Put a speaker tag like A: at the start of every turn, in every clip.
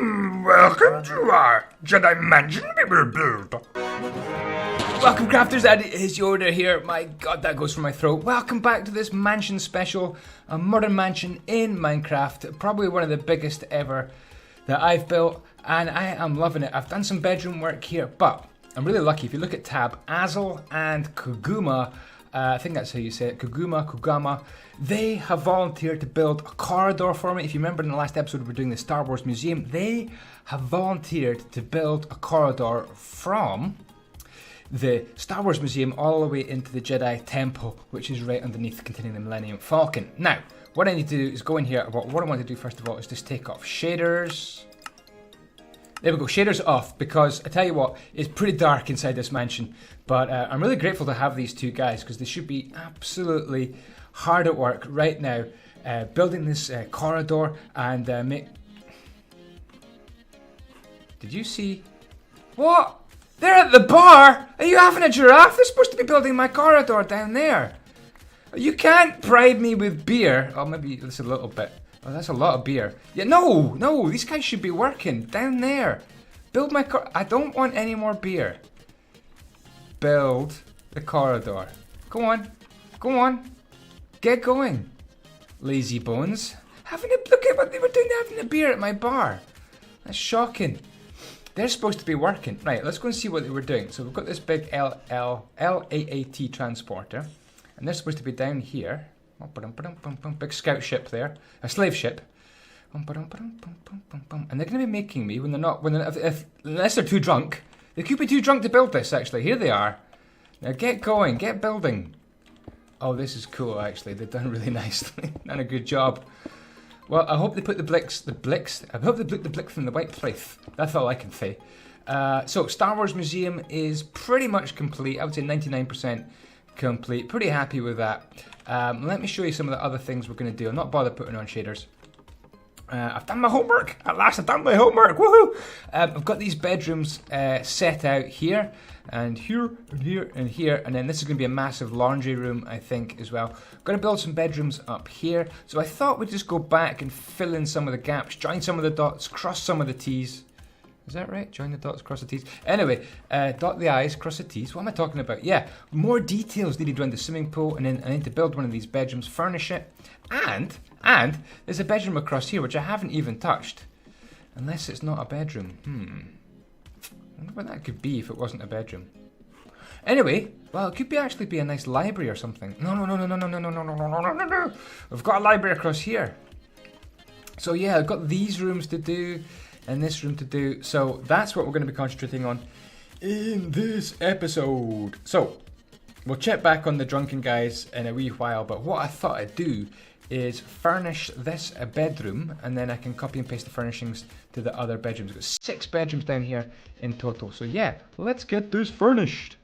A: Welcome to our Jedi mansion we will build.
B: Welcome crafters, andyisyoda here. My god, that goes for my throat. Welcome back to this mansion special, a modern mansion in Minecraft. Probably one of the biggest ever that I've built, and I am loving it. I've done some bedroom work here, but I'm really lucky. If you look at tab, Azel and Kuguma, I think that's how you say it, Kugama, they have volunteered to build a corridor for me. If you remember in the last episode we were doing the Star Wars Museum, they have volunteered to build a corridor from the Star Wars Museum all the way into the Jedi Temple, which is right underneath containing the Millennium Falcon. Now, what I need to do is go in here. What I want to do first of all is just take off shaders. There we go, shaders off, because I tell you what, it's pretty dark inside this mansion, but I'm really grateful to have these two guys, because they should be absolutely hard at work right now, building this corridor and make... Did you see? What? They're at the bar? Are you having a giraffe? They're supposed to be building my corridor down there. You can't bribe me with beer. Oh, maybe just a little bit. Oh, that's a lot of beer. Yeah, no, these guys should be working down there. Build my I don't want any more beer. Build the corridor. Go on. Get going. Lazy bones. Look at what they were doing, having a beer at my bar. That's shocking. They're supposed to be working. Right, let's go and see what they were doing. So we've got this big LAAT transporter, and they're supposed to be down here. Big scout ship there, a slave ship, and they're going to be making me when they're not, unless they're too drunk. They could be too drunk to build this. Actually, here they are. Now get going, get building. Oh, this is cool. Actually, they've done really nicely, done a good job. Well, I hope they put I hope they put the Blix in the right place. That's all I can say. So Star Wars Museum is pretty much complete. I would say 99% complete. Pretty happy with that. Let me show you some of the other things we're going to do. I'm not bothered putting on shaders. I've done my homework. At last I've done my homework. Woohoo! I've got these bedrooms set out here, and here, and here, and here. And then this is going to be a massive laundry room, I think, as well. Going to build some bedrooms up here. So I thought we'd just go back and fill in some of the gaps, join some of the dots, cross some of the T's. Is that right? Join the dots, cross the T's. Anyway, dot the I's, cross the T's. What am I talking about? Yeah, more details needed around the swimming pool, and then I need to build one of these bedrooms, furnish it, and there's a bedroom across here which I haven't even touched, unless it's not a bedroom. I wonder what that could be if it wasn't a bedroom. Anyway, well, it could actually be a nice library or something. No. We've got a library across here. So yeah, I've got these rooms to do, and this room to do. So that's what we're going to be concentrating on in this episode. So we'll check back on the drunken guys in a wee while, but what I thought I'd do is furnish this a bedroom, and then I can copy and paste the furnishings to the other bedrooms. We've got 6 bedrooms down here in total. So yeah, let's get this furnished.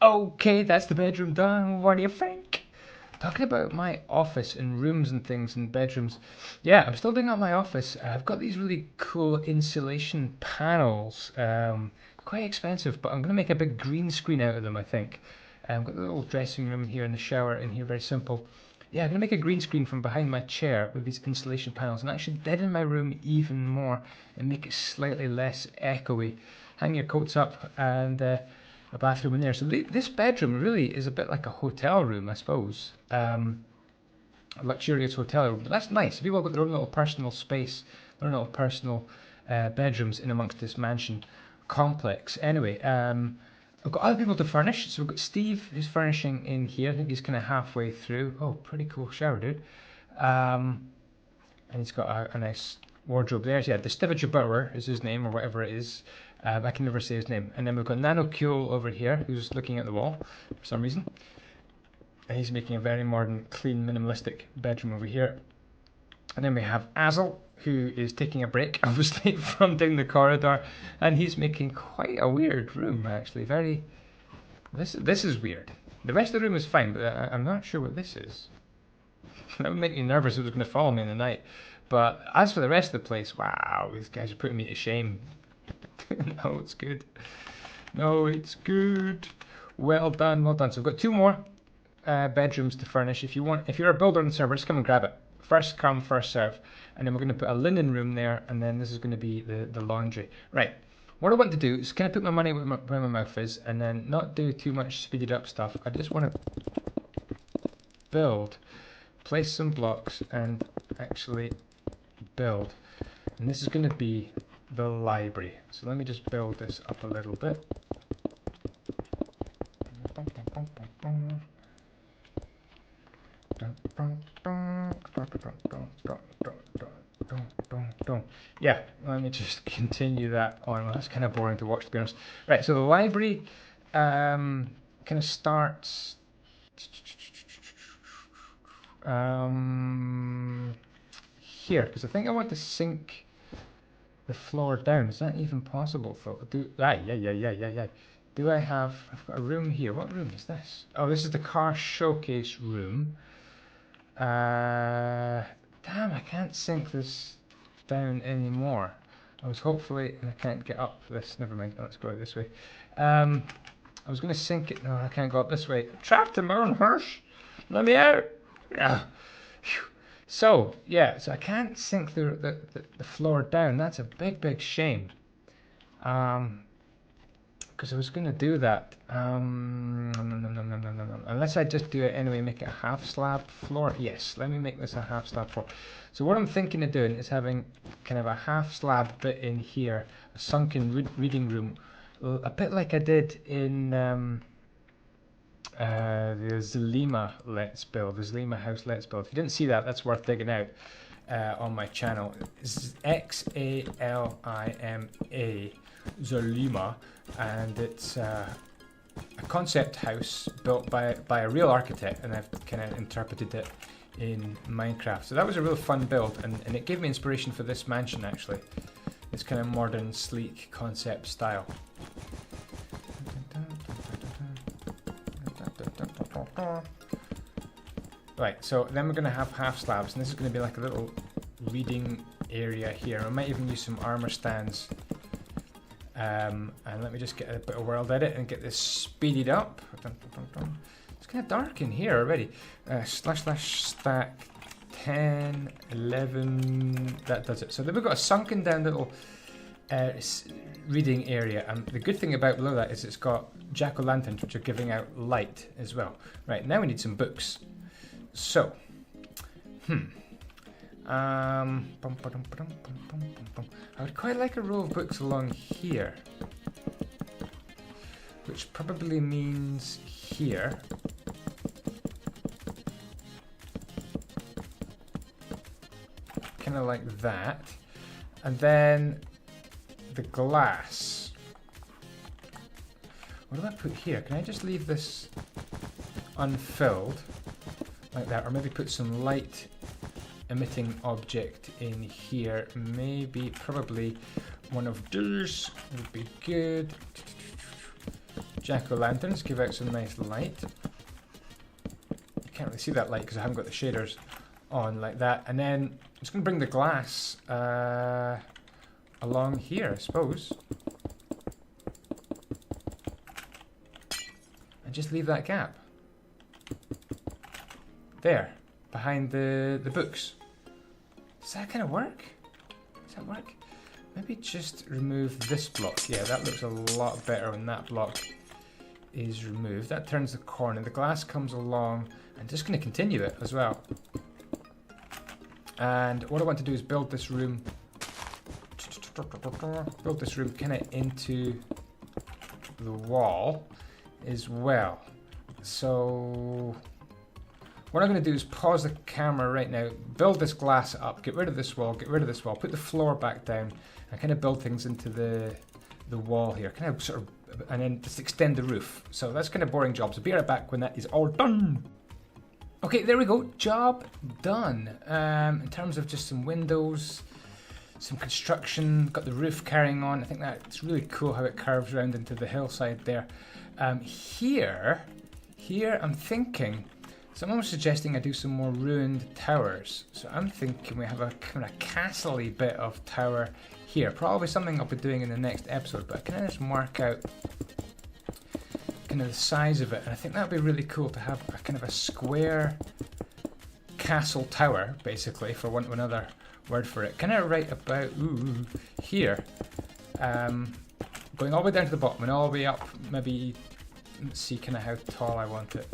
B: Okay, that's the bedroom done. What do you think? Talking about my office and rooms and things and bedrooms. Yeah, I'm still doing up my office. I've got these really cool insulation panels. quite expensive, but I'm going to make a big green screen out of them, I think. I've got the little dressing room here and the shower in here, very simple. Yeah, I'm going to make a green screen from behind my chair with these insulation panels and actually deaden my room even more and make it slightly less echoey. Hang your coats up and a bathroom in there. So this bedroom really is a bit like a hotel room, I suppose. A luxurious hotel room. But that's nice. People have got their own little personal space, their own little personal bedrooms in amongst this mansion complex. Anyway, I've got other people to furnish. So we've got Steve who's furnishing in here. I think he's kind of halfway through. Oh, pretty cool shower, dude. And he's got a nice wardrobe there. So yeah, the Stevage is his name or whatever it is. I can never say his name. And then we've got Nanocule over here who's looking at the wall for some reason. And he's making a very modern, clean, minimalistic bedroom over here. And then we have Azel, who is taking a break, obviously, from down the corridor. And he's making quite a weird room, actually. Very... This is weird. The rest of the room is fine, but I'm not sure what this is. That would make me nervous if it was going to follow me in the night. But as for the rest of the place, wow, these guys are putting me to shame. No, it's good. No, it's good. Well done, well done. So we've got 2 more bedrooms to furnish. If you're a builder on the server, just come and grab it. First come, first serve. And then we're going to put a linen room there, and then this is going to be the laundry. Right. What I want to do is kind of put my money where my mouth is, and then not do too much speeded up stuff. I just want to place some blocks, and actually build. And this is going to be the library. So let me just build this up a little bit. Yeah, let me just continue that on. Well, that's kind of boring to watch, to be honest. Right, so the library kind of starts here, because I think I want to sink the floor down. Is that even possible? Yeah. Do I have... I've got a room here. What room is this? Oh, this is the car showcase room. Damn, I can't sink this down anymore. I was hopefully... I can't get up this. Never mind. Let's go out this way. I was going to sink it. No, I can't go up this way. I'm trapped in my own hearse. Let me out. Yeah. So, yeah. So I can't sink the floor down. That's a big shame. Because I was going to do that. Unless I just do it anyway, make it a half slab floor. Yes, let me make this a half slab floor. So what I'm thinking of doing is having kind of a half slab bit in here, a sunken reading room, a bit like I did in the Zelima Let's Build, the Zelima House Let's Build. If you didn't see that, that's worth digging out on my channel. It's Xalima, Zelima, and it's a concept house built by a real architect, and I've kind of interpreted it in Minecraft. So that was a real fun build, and it gave me inspiration for this mansion actually. This kind of modern, sleek concept style. Right, so then we're going to have half slabs, and this is going to be like a little reading area here. I might even use some armor stands. And let me just get a bit of world edit and get this speeded up. It's kind of dark in here already. // stack 10, 11, that does it. So then we've got a sunken down little reading area, and the good thing about below that is it's got jack-o'-lanterns which are giving out light as well. Right, now we need some books. So, I would quite like a row of books along here, which probably means here. Kind of like that. And then the glass. What do I put here? Can I just leave this unfilled like that, or maybe put some light emitting object in here? Maybe, probably one of these would be good. Jack-o'-lanterns give out some nice light. You can't really see that light because I haven't got the shaders on like that. And then I'm just going to bring the glass along here, I suppose. and just leave that gap. There, behind the books. Does that kind of work? Does that work? Maybe just remove this block. Yeah, that looks a lot better when that block is removed. That turns the corner. The glass comes along. I'm just going to continue it as well. And what I want to do is build this room. Build this room kind of into the wall as well. So what I'm going to do is pause the camera right now, build this glass up, get rid of this wall, put the floor back down, and kind of build things into the wall here, kind of sort of, and then just extend the roof. So that's kind of boring job. So be right back when that is all done. Okay, there we go. Job done. In terms of just some windows, some construction, got the roof carrying on. I think that's really cool how it curves around into the hillside there. Here I'm thinking, someone was suggesting I do some more ruined towers. So I'm thinking we have a kind of castle-y bit of tower here. Probably something I'll be doing in the next episode, but I can just mark out kind of the size of it. And I think that would be really cool to have a kind of a square castle tower, basically, for want of another word for it. Kind of right about here. Going all the way down to the bottom and all the way up, maybe, let's see kind of how tall I want it.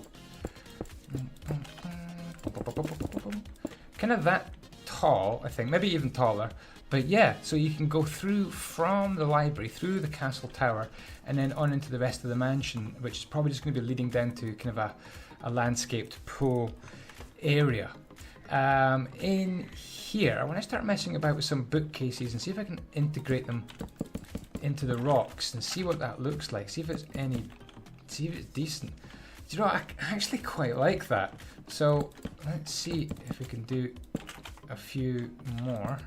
B: Kind of that tall, I think, maybe even taller. But yeah, so you can go through from the library, through the castle tower, and then on into the rest of the mansion, which is probably just going to be leading down to kind of a landscaped pool area. In here, I want to start messing about with some bookcases and see if I can integrate them into the rocks and see what that looks like. See if it's decent. Do you know what? I actually quite like that. So let's see if we can do a few more.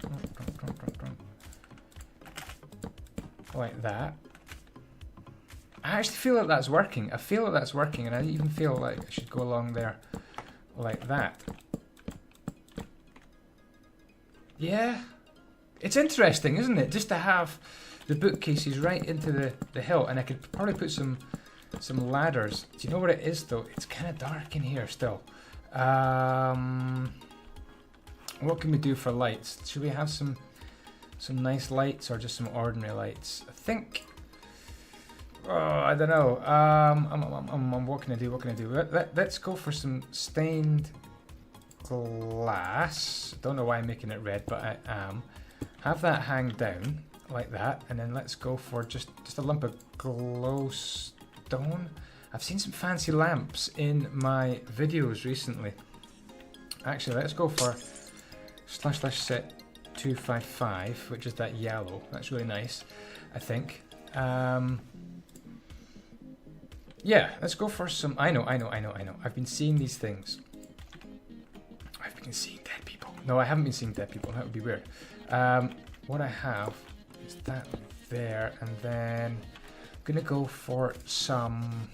B: Like that. I actually feel like that's working. I feel like that's working, and I even feel like I should go along there like that. Yeah. It's interesting, isn't it? Just to have the bookcases right into the hill, and I could probably put some ladders. Do you know what it is though? It's kind of dark in here still. What can we do for lights? Should we have some nice lights or just some ordinary lights? I think. Oh, I don't know. What can I do? Let's go for some stained glass. Don't know why I'm making it red, but I am. Have that hang down like that, and then let's go for just a lump of glowstone. I've seen some fancy lamps in my videos recently. Actually, let's go for /set 255, which is that yellow. That's really nice, I think. Yeah, let's go for some. I know. I've been seeing these things. I've been seeing dead people. No, I haven't been seeing dead people. That would be weird. What I have is that there, and then I'm gonna go for some.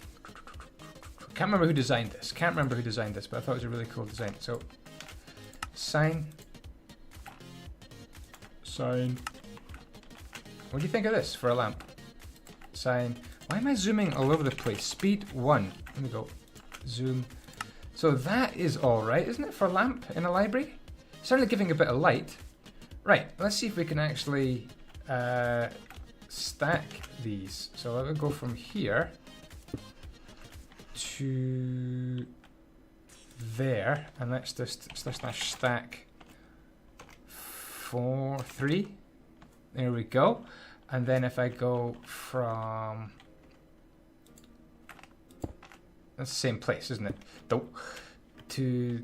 B: Can't remember who designed this. But I thought it was a really cool design. So, sign. What do you think of this for a lamp? Sign. Why am I zooming all over the place? Speed 1. Let me go. Zoom. So that is all right, isn't it, for a lamp in a library? Certainly giving a bit of light. Right, let's see if we can actually stack these. So let me go from here to there, and let's just stack 4, 3. There we go. And then if I go from, that's the same place, isn't it? To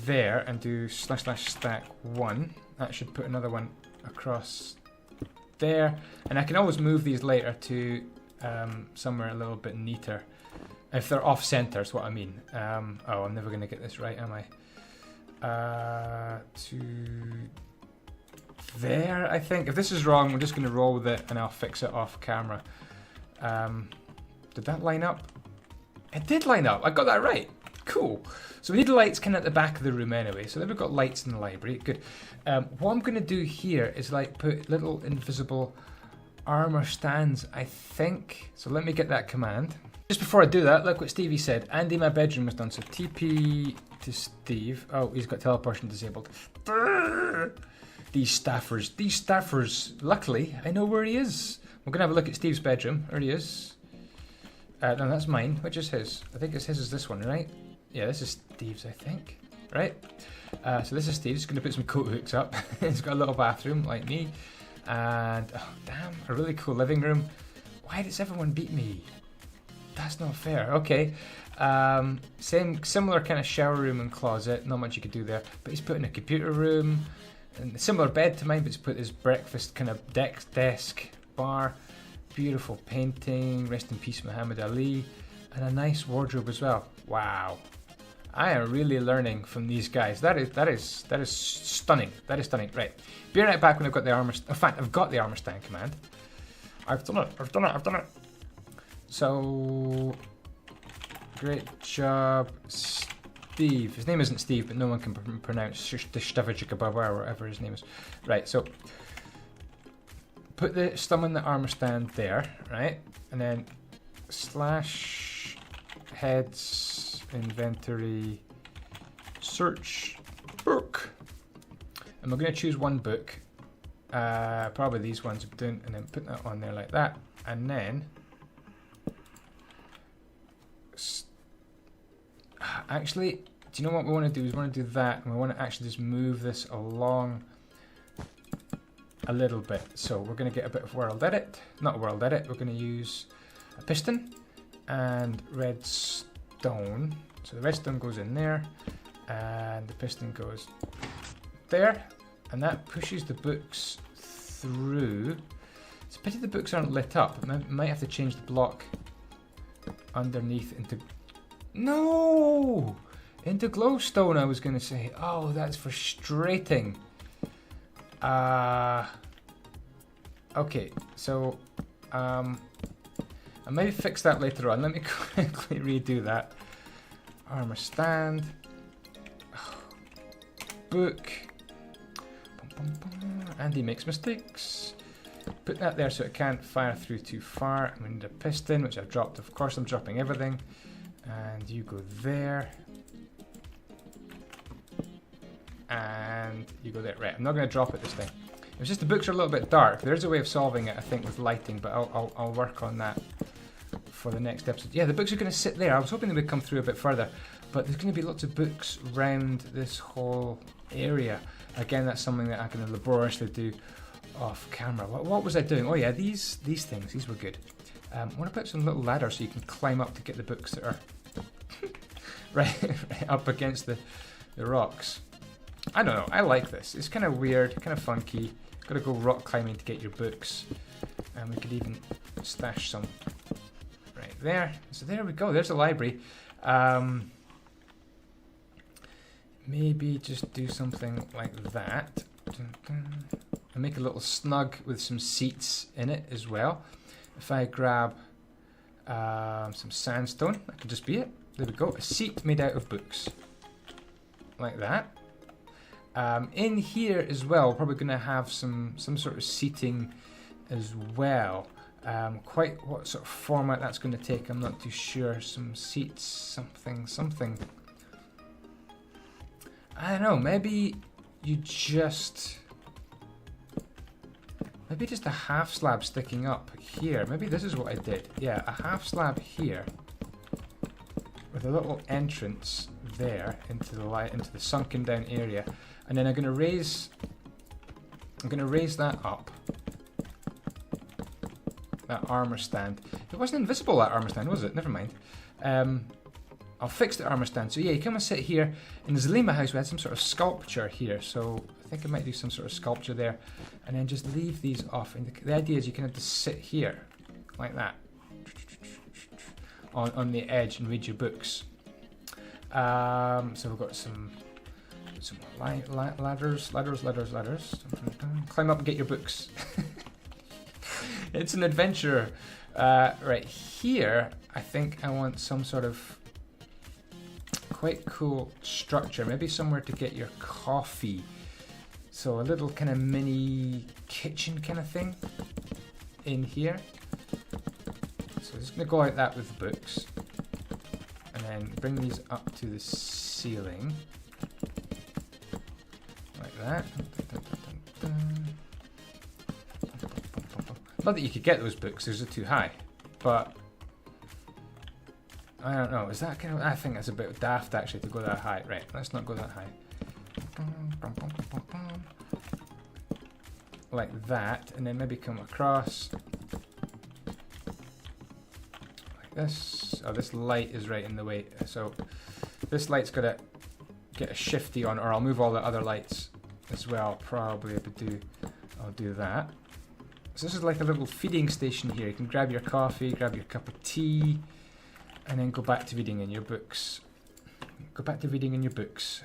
B: there and do /stack 1. That should put another one across there. And I can always move these later to somewhere a little bit neater. If they're off center is what I mean. Oh, I'm never going to get this right, am I? To there, I think. If this is wrong, we're just going to roll with it and I'll fix it off camera. Did that line up? It did line up. I got that right. Cool. So we need the lights kind of at the back of the room anyway. So then we've got lights in the library. Good. What I'm going to do here is like put little invisible armor stands, I think. So let me get that command. Just before I do that, look what Stevie said. Andy, my bedroom was done. So TP to Steve. Oh, he's got teleportation disabled. These staffers. Luckily, I know where he is. We're gonna have a look at Steve's bedroom. There he is. No, that's mine. Which is his? I think it's his is this one, right? Yeah, this is Steve's, I think. Right? So this is Steve. He's gonna put some coat hooks up. He's got a little bathroom like me. And, oh damn, a really cool living room. Why does everyone beat me? That's not fair. Okay. Similar kind of shower room and closet. Not much you could do there. But he's put in a computer room. And a similar bed to mine, but he's put his breakfast kind of desk, bar. Beautiful painting. Rest in peace, Muhammad Ali. And a nice wardrobe as well. Wow. I am really learning from these guys. That is stunning. That is stunning. Right. Be right back when I've got the armor. In fact, I've got the armor stand command. I've done it. So, great job, Steve. His name isn't Steve, but no one can pronounce Shtavajikababa or whatever his name is. Right. So, put the stum in the armor stand there, right, and then slash heads inventory search book, and we're going to choose one book, probably these ones, and then put that on there like that, and then actually, do you know what we want to do? Is we want to do that, and we want to actually just move this along a little bit. So we're going to get a bit of world edit, not world edit. We're going to use a piston and redstone. So the redstone goes in there, and the piston goes there, and that pushes the books through. It's a pity the books aren't lit up. I might have to change the block underneath into into glowstone. I was going to say, oh, that's frustrating. Okay, so I may fix that later on. Let me quickly redo that. Armor stand, book. Andy makes mistakes. Put that there so it can't fire through too far. We need a piston, which I've dropped. Of course, I'm dropping everything. And you go there. And you go there. Right, I'm not going to drop it this time. It's just the books are a little bit dark. There's a way of solving it, I think, with lighting, but I'll work on that for the next episode. Yeah, the books are going to sit there. I was hoping they would come through a bit further, but there's going to be lots of books around this whole area. Again, that's something that I can laboriously do off camera. What was I doing? Oh yeah, these things. These were good. I want to put some little ladders so you can climb up to get the books that are right up against the rocks. I don't know. I like this. It's kind of weird, kind of funky. Got to go rock climbing to get your books, and we could even stash some right there. So there we go. There's a library. Maybe just do something like that, and make a little snug with some seats in it as well. If I grab some sandstone, that could just be it. There we go. A seat made out of books, like that. In here as well, we're probably going to have some sort of seating as well. Quite what sort of format that's going to take, I'm not too sure. Some seats, something. I don't know, maybe just a half slab sticking up here. Maybe this is what I did. Yeah, a half slab here with a little entrance there into the sunken down area. And then I'm going to raise that up. That armor stand. It wasn't invisible, that armor stand, was it? Never mind. I'll fix the armor stand. So yeah, you come and sit here. In the Zalima house, we had some sort of sculpture here. So I think I might do some sort of sculpture there. And then just leave these off. And the idea is you can have to sit here, like that. On the edge and read your books. So we've got some ladders. Climb up and get your books. It's an adventure. Right here, I think I want some sort of quite cool structure. Maybe somewhere to get your coffee. So a little kind of mini kitchen kind of thing in here. So just going to go like that with the books. And then bring these up to the ceiling. Like that. Not that you could get those books, those are too high. But I don't know, is that kind of, I think that's a bit daft actually to go that high. Right, let's not go that high. Like that, and then maybe come across like this. Oh, this light is right in the way, so this light's got to get a shifty on, or I'll move all the other lights as well. Probably I'll do that. So this is like a little feeding station here. You can grab your coffee, grab your cup of tea, and then go back to reading in your books. Go back to reading in your books.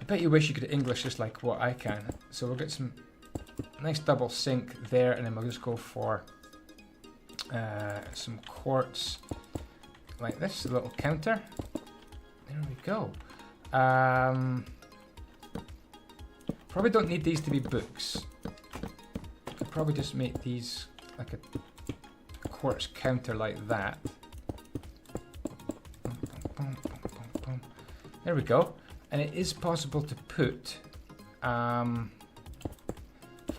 B: I bet you wish you could English just like what I can. So we'll get some nice double sink there, and then we'll just go for some quartz like this, a little counter. There we go. Probably don't need these to be books. Could probably just make these like a quartz counter like that. There we go. And it is possible to put, if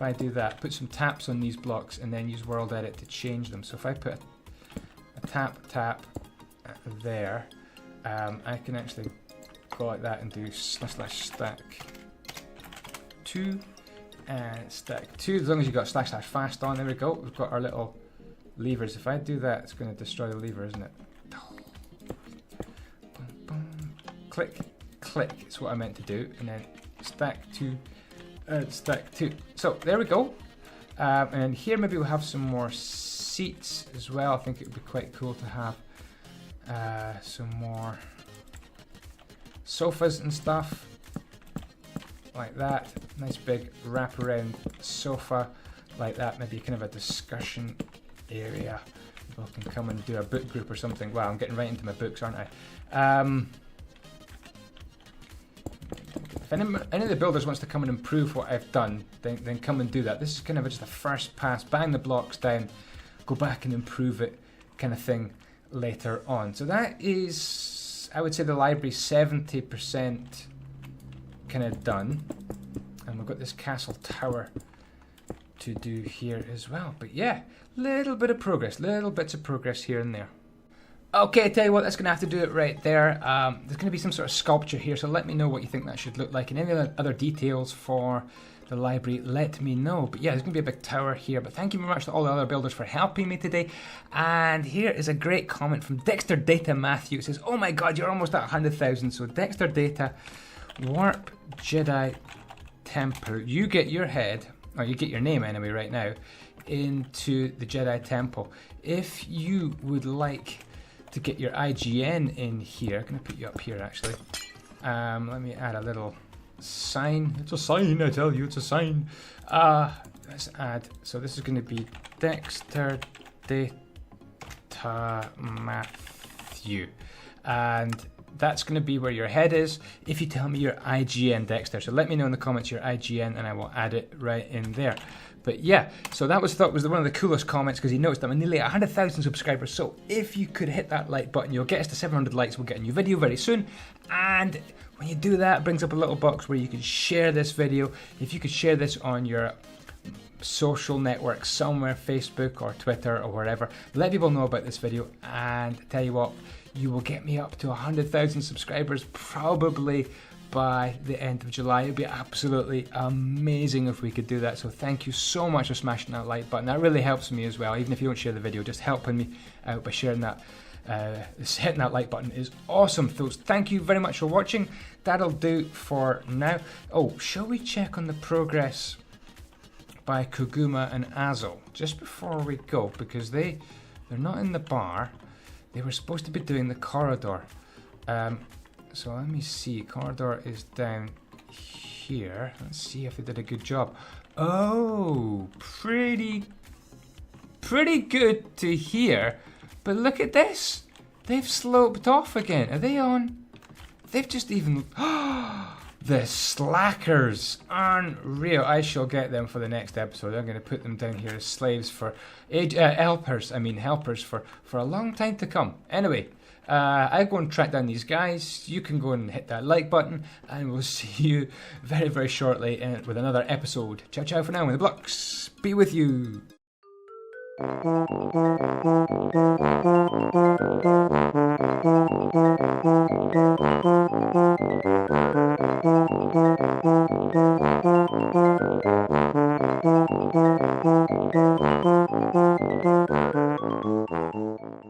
B: I do that, put some taps on these blocks and then use World Edit to change them. So if I put a tap there, I can actually go like that and do /stack 2 and stack 2. As long as you've got / fast on, there we go. We've got our little levers. If I do that, it's going to destroy the lever, isn't it? Click, click, it's what I meant to do, and then stack 2 and stack 2. So there we go. And here maybe we'll have some more seats as well. I think it would be quite cool to have some more sofas and stuff like that. Nice big wraparound sofa like that. Maybe kind of a discussion area. People can come and do a book group or something. Wow, I'm getting right into my books, aren't I? If any of the builders wants to come and improve what I've done, then come and do that. This is kind of just a first pass, bang the blocks down, go back and improve it kind of thing later on. So that is, I would say, the library 70% kind of done. And we've got this castle tower to do here as well. But yeah, little bit of progress, little bits of progress here and there. Okay, I tell you what, that's going to have to do it right there. There's going to be some sort of sculpture here, so let me know what you think that should look like. And any other details for the library, let me know. But yeah, there's going to be a big tower here. But thank you very much to all the other builders for helping me today. And here is a great comment from Dexter Data Matthew. It says, oh my god, you're almost at 100,000. So Dexter Data, Warp Jedi Temple. You get your head, or you get your name anyway right now, into the Jedi Temple. If you would like to get your IGN in here, I'm going to put you up here actually. Let me add a little sign. It's a sign, I tell you, it's a sign. Let's add, so this is going to be Dexter Data Matthew. And that's going to be where your head is if you tell me your IGN, Dexter. So let me know in the comments your IGN and I will add it right in there. But yeah, so that was one of the coolest comments because he noticed that I'm nearly 100,000 subscribers. So if you could hit that like button, you'll get us to 700 likes. We'll get a new video very soon. And when you do that, it brings up a little box where you can share this video. If you could share this on your social network somewhere, Facebook or Twitter or wherever, let people know about this video. And tell you what, you will get me up to 100,000 subscribers probably by the end of July. It'd be absolutely amazing if we could do that. So thank you so much for smashing that like button. That really helps me as well. Even if you don't share the video, just helping me out by sharing that. Hitting that like button is awesome. So thank you very much for watching. That'll do for now. Oh, shall we check on the progress by Koguma and Azo just before we go, because they're not in the bar. They were supposed to be doing the corridor. So let me see. Corridor is down here. Let's see if they did a good job. Oh, pretty good to here. But look at this. They've sloped off again. Are they on? They've just even... The slackers. Unreal. I shall get them for the next episode. I'm going to put them down here as slaves for helpers for a long time to come. Anyway, I go and track down these guys. You can go and hit that like button, and we'll see you very, very shortly with another episode. Ciao, ciao for now, and the Blocks be with you.